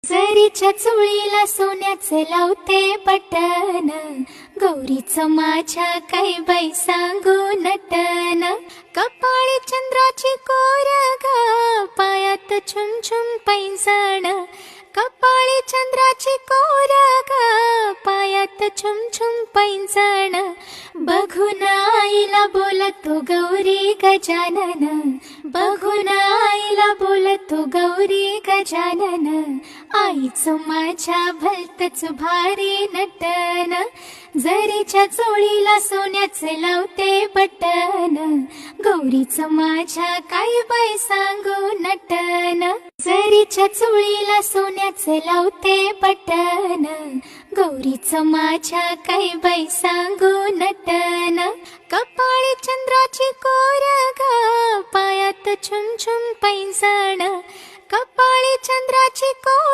जरीच्या चुळीला सोन्याचे लावते बटन, गौरीचं माझ्या काही बाई सांगू नटन. कपाळी चंद्राची कोर ग, पायात छुम छुम पैंजण. कपाळी चंद्राची कोर ग, पायात छुम छुम पैंजण. बघून आईला बोलतो गौरी गजानन, बघून आईला बोलतो गौरी गजानन. आईचं माझ्या भलतच भारी नटन, जरीच्या चोळीला सोन्याचे लावते बटन. गौरीचं माझ्या काय बाई सांगू नटन. जरीच्या चोळीला सोन्याचे लावते बटन, गौरीचं माझ्या काय बाई सांगू नटन. कपाळी चंद्राची कोर ग, पायात छुम छुम पैंजण. कपाळी चंद्राची कोर